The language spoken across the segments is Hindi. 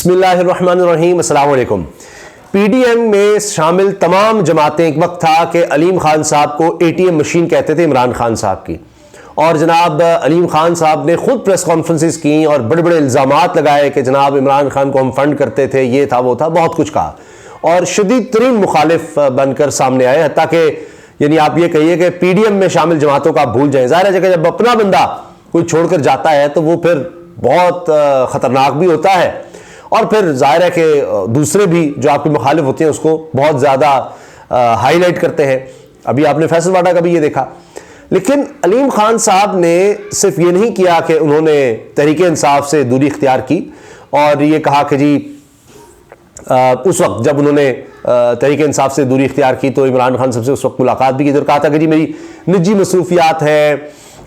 बिस्मिल्लाहिर्रहमानिर्रहीम, अस्सलाम वालेकुम। पीडीएम में शामिल तमाम जमातें, एक वक्त था कि अलीम खान साहब को एटीएम मशीन कहते थे इमरान खान साहब की, और जनाब अलीम खान साहब ने खुद प्रेस कॉन्फ्रेंसिस की और बड़े बड़े इल्ज़ामात लगाए कि जनाब इमरान खान को हम फंड करते थे, ये था वो था, बहुत कुछ कहा और शदीद तरीन मुखालिफ बनकर सामने आए। हत्ता कि यानी आप ये कहिए कि पीडीएम में शामिल जमातों का आप भूल जाएं। ज़ाहिर है कि जब अपना बंदा कोई छोड़कर जाता है तो वो फिर बहुत ख़तरनाक भी होता है, और फिर जाहिर है कि दूसरे भी जो आपके मुखालिफ होते हैं उसको बहुत ज़्यादा हाईलाइट करते हैं। अभी आपने फैसलवाडा का भी ये देखा। लेकिन अलीम खान साहब ने सिर्फ ये नहीं किया कि उन्होंने तहरीक इंसाफ से दूरी इख्तियार की और ये कहा कि जी उस वक्त जब उन्होंने तहरीक इंसाफ से दूरी इख्तियार की तो इमरान खान साहब से उस वक्त मुलाकात भी की और कहा था कि जी मेरी निजी मसरूफियात हैं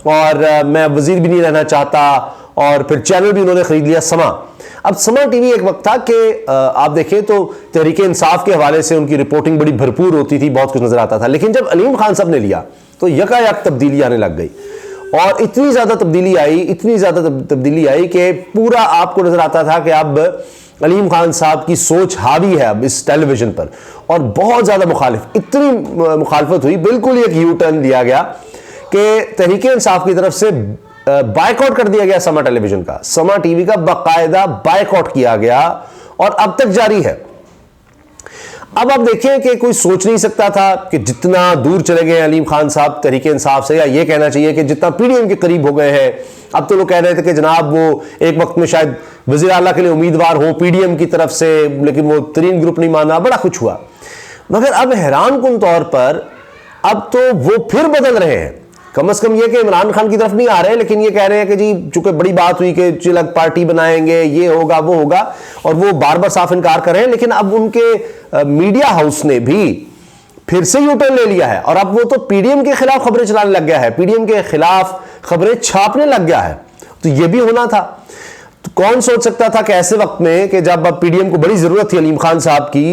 और मैं वजीर भी नहीं रहना चाहता, और फिर चैनल भी उन्होंने ख़रीद लिया समा। अब समा टीवी एक वक्त था कि आप देखें तो तहरीक इंसाफ के हवाले से उनकी रिपोर्टिंग बड़ी भरपूर होती थी, बहुत कुछ नज़र आता था। लेकिन जब अलीम खान साहब ने लिया तो यकायक तब्दीली आने लग गई, और इतनी ज़्यादा तब्दीली आई कि पूरा आपको नज़र आता था कि अब अलीम खान साहब की सोच हावी है अब इस टेलीविज़न पर, और बहुत ज़्यादा इतनी मुखालफत हुई, बिल्कुल एक यू टर्न लिया गया कि तहरीक इंसाफ की तरफ से बायकॉट कर दिया गया समा टेलीविजन का, समा टीवी का बाकायदा बायकॉट किया गया और अब तक जारी है। अब आप देखें कि कोई सोच नहीं सकता था कि जितना दूर चले गए अलीम खान साहब तहरीक इंसाफ से, या ये कहना चाहिए कि जितना पीडीएम के करीब हो गए हैं। अब तो लोग कह रहे थे कि जनाब वो एक वक्त में शायद वज़ीर आला के लिए उम्मीदवार हो पीडीएम की तरफ से, लेकिन वो तरीन ग्रुप नहीं माना, बड़ा कुछ हुआ। मगर अब हैरान कुन तौर पर अब तो वो फिर बदल रहे हैं। कम से कम ये कि इमरान खान की तरफ नहीं आ रहे, लेकिन ये कह रहे हैं कि जी चूंकि बड़ी बात हुई कि चिलक पार्टी बनाएंगे, ये होगा वो होगा, और वो बार बार साफ इनकार कर रहे हैं। लेकिन अब उनके मीडिया हाउस ने भी फिर से यूटर्न ले लिया है, और अब वो तो पीडीएम के खिलाफ खबरें चलाने लग गया है, पीडीएम के खिलाफ खबरें छापने लग गया है। तो ये भी होना था। तो कौन सोच सकता था कि ऐसे वक्त में कि जब अब पीडीएम को बड़ी जरूरत थी अलीम खान साहब की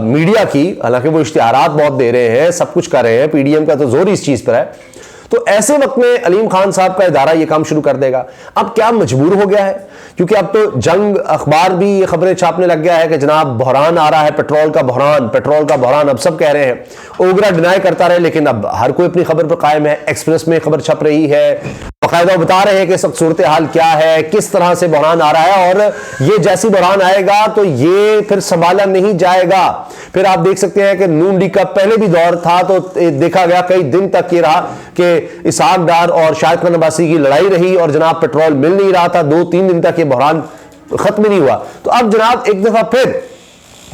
मीडिया की, हालांकि वो इश्तिहारात बहुत दे रहे हैं, सब कुछ कर रहे हैं, पीडीएम का तो जोर इस चीज पर है, तो ऐसे वक्त में अलीम खान साहब का इदारा ये काम शुरू कर देगा। अब क्या मजबूर हो गया है, क्योंकि अब तो जंग अखबार भी ये खबरें छापने लग गया है कि जनाब बहरान आ रहा है, पेट्रोल का बहरान। अब सब कह रहे हैं, ओगरा डिनाई करता रहे, लेकिन अब हर कोई अपनी खबर पर कायम है। एक्सप्रेस में खबर छप रही है, बाकायदा बता रहे हैं कि सब सूरत हाल क्या है, किस तरह से बहरान आ रहा है, और ये जैसी बहरान आएगा तो ये फिर संभाला नहीं जाएगा। फिर आप देख सकते हैं कि नून लीग का पहले भी दौर था तो देखा गया कई दिन तक ये रहा कि इसहाक डार और शाहिद खान अब्बासी की लड़ाई रही और जनाब पेट्रोल मिल नहीं रहा था, 2-3 दिन तक ये बहरान खत्म नहीं हुआ। तो अब जनाब एक दफा फिर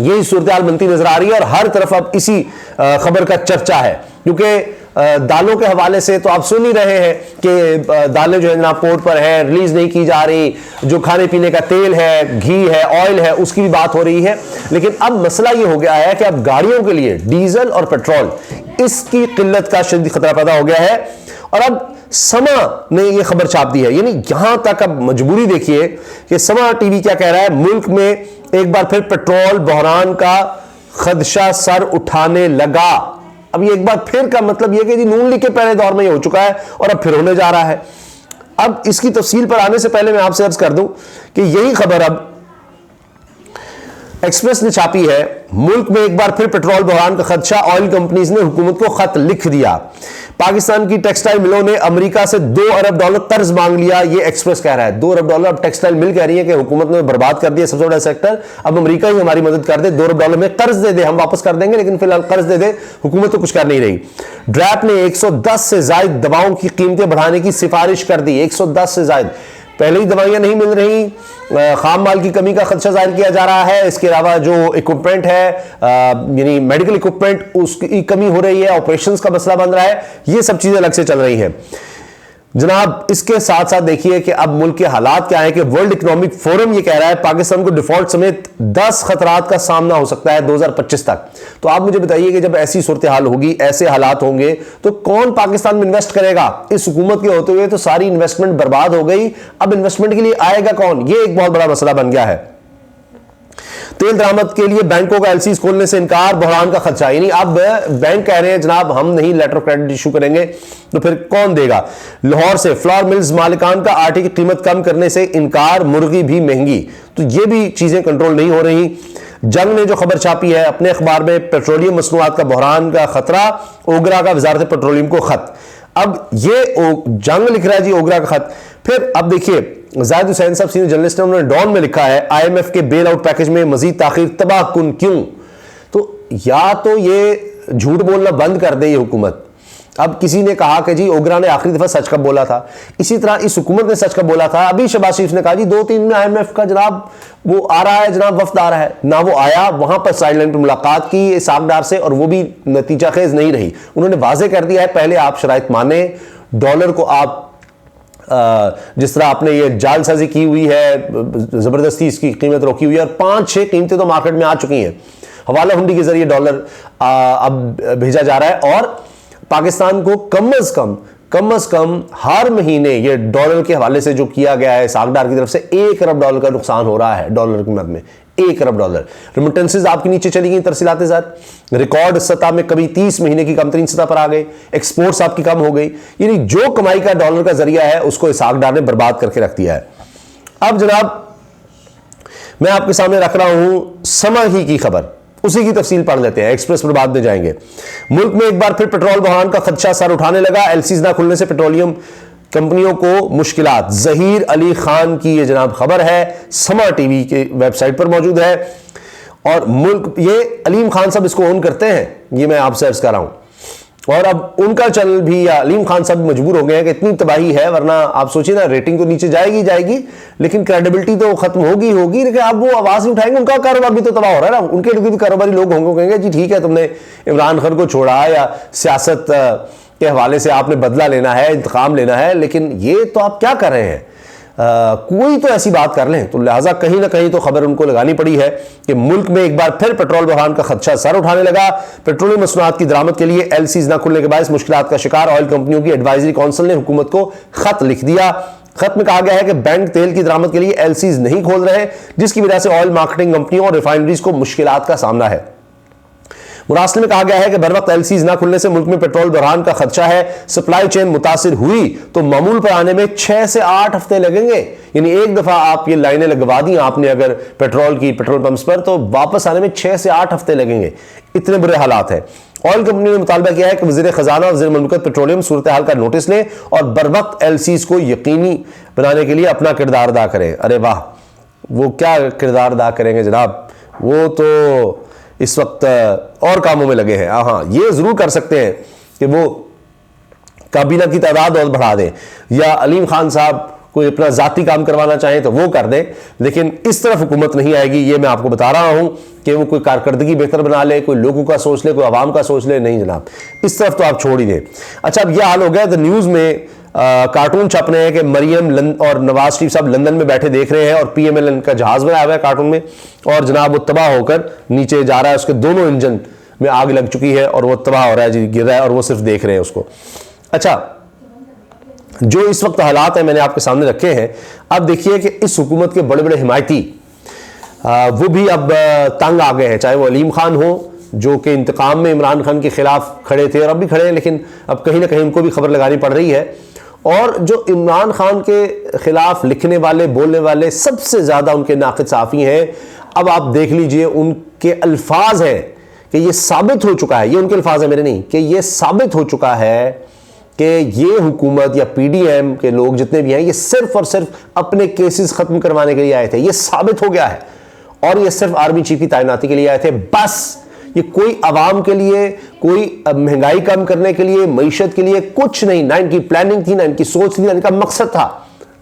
यही सूरत हाल बनती नजर आ रही है, और हर तरफ अब इसी खबर का चर्चा है। क्योंकि दालों के हवाले से तो आप सुन ही रहे हैं कि दालें जो है ना पोर्ट पर है, रिलीज नहीं की जा रही, जो खाने पीने का तेल है, घी है, ऑयल है, उसकी भी बात हो रही है। लेकिन अब मसला ये हो गया है कि अब गाड़ियों के लिए डीजल और पेट्रोल, इसकी किल्लत का शदीद खतरा पैदा हो गया है, और अब समा ने यह खबर छाप दी है। यानी यहां तक अब मजबूरी देखिए कि समा टीवी क्या कह रहा है, मुल्क में एक बार फिर पेट्रोल बहरान का खदशा सर उठाने लगा। अब ये एक बार फिर का मतलब यह कि जी नून लीग के पहले दौर में ये हो चुका है और अब फिर होने जा रहा है। अब इसकी तफसील पर आने से पहले मैं आपसे अर्ज कर दूं कि यही खबर अब एक्सप्रेस ने छापी है। मुल्क में एक बार फिर पेट्रोल बहरान का खदशा, ऑयल कंपनीज ने हुकूमत को खत लिख दिया। पाकिस्तान की टेक्सटाइल मिलों ने अमेरिका से $2 अरब कर्ज मांग लिया, ये एक्सप्रेस कह रहा है। $2 अरब। अब टेक्सटाइल मिल कह रही है कि हुकूमत ने बर्बाद कर दिया सबसे बड़ा सेक्टर, अब अमेरिका ही हमारी मदद कर दे, $2 अरब में कर्ज दे दे, हम वापस कर देंगे, लेकिन फिलहाल कर्ज दे दे, हुकूमत तो कुछ कर नहीं रही। ड्रैप ने 110 से ज्यादा दवाओं की कीमतें बढ़ाने की सिफारिश कर दी। 110 से ज्यादा, पहले ही दवाइयां नहीं मिल रही, खाम माल की कमी का खदशा जाहिर किया जा रहा है। इसके अलावा जो इक्विपमेंट है, यानी मेडिकल इक्विपमेंट, उसकी कमी हो रही है, ऑपरेशंस का मसला बन रहा है, ये सब चीजें अलग से चल रही हैं जनाब। इसके साथ साथ देखिए कि अब मुल्क के हालात क्या है कि वर्ल्ड इकोनॉमिक फोरम ये कह रहा है पाकिस्तान को डिफॉल्ट समेत 10 खतरात का सामना हो सकता है 2025 तक। तो आप मुझे बताइए कि जब ऐसी सूरत हाल होगी, ऐसे हालात होंगे, तो कौन पाकिस्तान में इन्वेस्ट करेगा? इस हुकूमत के होते हुए तो सारी इन्वेस्टमेंट बर्बाद हो गई, अब इन्वेस्टमेंट के लिए आएगा कौन? ये एक बहुत बड़ा मसला बन गया है। तेल दरामद के लिए बैंकों का एलसीज खोलने से इनकार, बहरान का खदशा। यानी अब बैंक कह रहे हैं जनाब हम नहीं लेटर ऑफ क्रेडिट इशू करेंगे, तो फिर कौन देगा। लाहौर से फ्लावर मिल्स मालिकान का आटे की कीमत कम करने से इनकार, मुर्गी भी महंगी। तो ये भी चीजें कंट्रोल नहीं हो रही। जंग ने जो खबर छापी है अपने अखबार में, पेट्रोलियम मसनूआत का बहरान का खतरा, ओगरा का वजारत पेट्रोलियम को खत। अब ये जंग लिख रहा है जी, ओगरा का खत। फिर अब देखिए जाहिद हुसैन साहब सीनियर जर्नलिस्ट ने, उन्होंने डॉन में लिखा है आईएमएफ के बेल आउट पैकेज में मजीद ताखीर तबाह कुन क्यों। तो या तो ये झूठ बोलना बंद कर दे ये हुकूमत। अब किसी ने कहा कि जी ओगरा ने आखिरी दफा सच कब बोला था, इसी तरह इस हुकूमत ने सच कब बोला था। अभी शहबाज शरीफ ने कहा जी 2-3 में आईएमएफ का जनाब वो आ रहा है, जनाब वफ्द आ रहा है ना, वो आया वहां पर साइडलाइन पर मुलाकात की इसाकडार से और वो भी नतीजा खेज नहीं रही। उन्होंने वाजे कर दिया है पहले आप शराइत माने, डॉलर को आप जिस तरह आपने ये जालसाजी की हुई है, जबरदस्ती इसकी कीमत रोकी हुई है और 5-6 कीमतें तो मार्केट में आ चुकी हैं। हवाला हुंडी के जरिए डॉलर अब भेजा जा रहा है और पाकिस्तान को कम अज कम हर महीने ये डॉलर के हवाले से जो किया गया है सागदार की तरफ से $1 अरब का नुकसान हो रहा है डॉलर की मद में। $1 अरब। रिमिटेंसेज आपकी नीचे चली गई, तरसीलाते साथ रिकॉर्ड सतह में कभी 30 महीने की कम तरीन सतह पर आ गए। एक्सपोर्ट्स आपकी कम हो गई, यानी जो कमाई का डॉलर का जरिया है उसको सागदार ने बर्बाद करके रख दिया है। अब जनाब मैं आपके सामने रख रहा हूं समा ही की खबर, उसी की तफसील पढ़ लेते हैं, एक्सप्रेस पर बाद में जाएंगे। मुल्क में एक बार फिर पेट्रोल बहरान का खदशा सर उठाने लगा, एलसीज ना खुलने से पेट्रोलियम कंपनियों को मुश्किलात। जहीर अली खान की ये जनाब खबर है, समा टीवी के वेबसाइट पर मौजूद है। और मुल्क ये अलीम खान साहब इसको ओन करते हैं, ये मैं आपसे अर्ज कर रहा हूं। और अब उनका चैनल भी या अलीम खान साहब मजबूर हो गए हैं कि इतनी तबाही है, वरना आप सोचिए ना रेटिंग तो नीचे जाएगी लेकिन क्रेडिबिलिटी तो खत्म होगी, लेकिन अब वो आवाज नहीं उठाएंगे, उनका कारोबार भी तो तबाह हो रहा है ना। उनके भी कारोबारी लोग होंगे, कहेंगे जी ठीक है तुमने इमरान खान को छोड़ा या सियासत के हवाले से आपने बदला लेना है, इंतकाम लेना है, लेकिन ये तो आप क्या कर रहे हैं। कोई तो ऐसी बात कर लें। तो लिहाजा कहीं ना कहीं तो खबर उनको लगानी पड़ी है कि मुल्क में एक बार फिर पेट्रोल बहरान का खदशा सर उठाने लगा। पेट्रोलियम मसनूआत की दरामद के लिए एलसीज न खुलने के बायस मुश्किलात का शिकार ऑयल कंपनियों की एडवाइजरी काउंसिल ने हुकूमत को खत लिख दिया। खत में कहा गया है कि बैंक तेल की दरामद के लिए एलसीज नहीं खोल रहे, जिसकी वजह से ऑयल मार्केटिंग कंपनियों और रिफाइनरीज को मुश्किलात का सामना है। मुरासले में कहा गया है कि बर वक्त एलसीज ना खुलने से मुल्क में पेट्रोल बहरान का खदशा है। सप्लाई चेन मुतासिर हुई तो मामूल पर आने में 6 से 8 हफ्ते लगेंगे। यानी एक दफा आप ये लाइनें लगवा दी आपने अगर पेट्रोल पंप्स पर, तो वापस आने में 6 से 8 हफ्ते लगेंगे। इतने बुरे हालात है। ऑयल कंपनी ने मुतालबा किया है कि वज़ीर खजाना वज़ीर ममलकत पेट्रोलियम सूरत हाल का नोटिस लें और बर वक्त एलसीज को यकीनी बनाने के लिए अपना किरदार अदा करें। अरे वाह, वो क्या किरदार अदा करेंगे जनाब, वो तो इस वक्त और कामों में लगे हैं। हाँ, ये जरूर कर सकते हैं कि वो काबीना की तादाद और बढ़ा दें, या अलीम खान साहब कोई अपना जाती काम करवाना चाहें तो वो कर दें, लेकिन इस तरफ हुकूमत नहीं आएगी। ये मैं आपको बता रहा हूं कि वो कोई कारकर्दगी बेहतर बना ले, कोई लोगों का सोच ले, कोई आवाम का सोच ले, नहीं जनाब, इस तरफ तो आप छोड़ ही दें। अच्छा, अब यह हाल हो गया द न्यूज़ में कार्टून छप रहे हैं कि मरियम और नवाज शरीफ साहब लंदन में बैठे देख रहे हैं और पीएमएल का जहाज बनाया हुआ है कार्टून में, और जनाब वो तबाह होकर नीचे जा रहा है, उसके दोनों इंजन में आग लग चुकी है और वो तबाह हो रहा है जी, गिर रहा है, और वो सिर्फ देख रहे हैं उसको। अच्छा, जो इस वक्त हालात है मैंने आपके सामने रखे हैं। अब देखिए कि इस हुकूमत के बड़े बड़े हिमायती वो भी अब तंग आ गए हैं, चाहे वो अलीम खान हो जो कि इंतकाम में इमरान खान के खिलाफ खड़े थे और अब भी खड़े हैं, लेकिन अब कहीं ना कहीं उनको भी खबर लगानी पड़ रही है। और जो इमरान खान के खिलाफ लिखने वाले बोलने वाले सबसे ज़्यादा उनके नाक़िद सहाफ़ी हैं, अब आप देख लीजिए उनके अल्फाज हैं कि ये साबित हो चुका है, ये उनके अल्फाज हैं मेरे नहीं, कि ये साबित हो चुका है कि ये हुकूमत या पीडीएम के लोग जितने भी हैं ये सिर्फ और सिर्फ अपने केसेस ख़त्म करवाने के लिए आए थे। ये साबित हो गया है, और ये सिर्फ आर्मी चीफ की तैनाती के लिए आए थे बस। ये कोई आवाम के लिए, कोई महंगाई कम करने के लिए, मईशत के लिए कुछ नहीं, ना इनकी प्लानिंग थी, ना इनकी सोच थी, ना इनका मकसद था।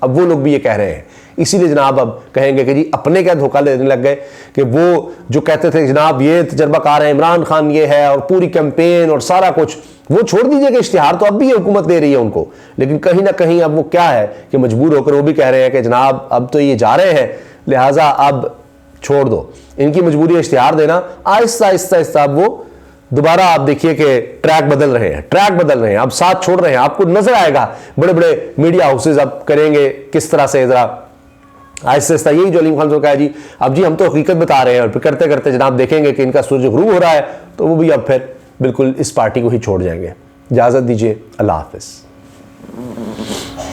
अब वो लोग भी ये कह रहे हैं, इसीलिए जनाब अब कहेंगे कि जी अपने क्या धोखा देने लग गए कि वो जो कहते थे जनाब ये तजर्बाकार है, इमरान खान ये है, और पूरी कैंपेन और सारा कुछ वो छोड़ दीजिए कि इश्तिहार तो अब भी ये हुकूमत दे रही है उनको, लेकिन कहीं ना कहीं अब वो क्या है कि मजबूर होकर वो भी कह रहे हैं कि जनाब अब तो ये जा रहे हैं, लिहाजा अब छोड़ दो। इनकी मजबूरी इश्तिहार देना, आहिस्ता आहिस्ता आहिस्ता अब वो दोबारा आप देखिए कि ट्रैक बदल रहे हैं, अब साथ छोड़ रहे हैं। आपको नजर आएगा बड़े बड़े मीडिया हाउसेज अब करेंगे किस तरह से जरा आहिस्ता आहिस्ता यही जो अलीम खान साहब का है जी, अब जी हम तो हकीकत बता रहे हैं, और फिर करते करते जनाब देखेंगे कि इनका सूरज गुरूब हो रहा है तो वो भी अब फिर बिल्कुल इस पार्टी को ही छोड़ जाएंगे। इजाज़त दीजिए, अल्लाह हाफ़िज़।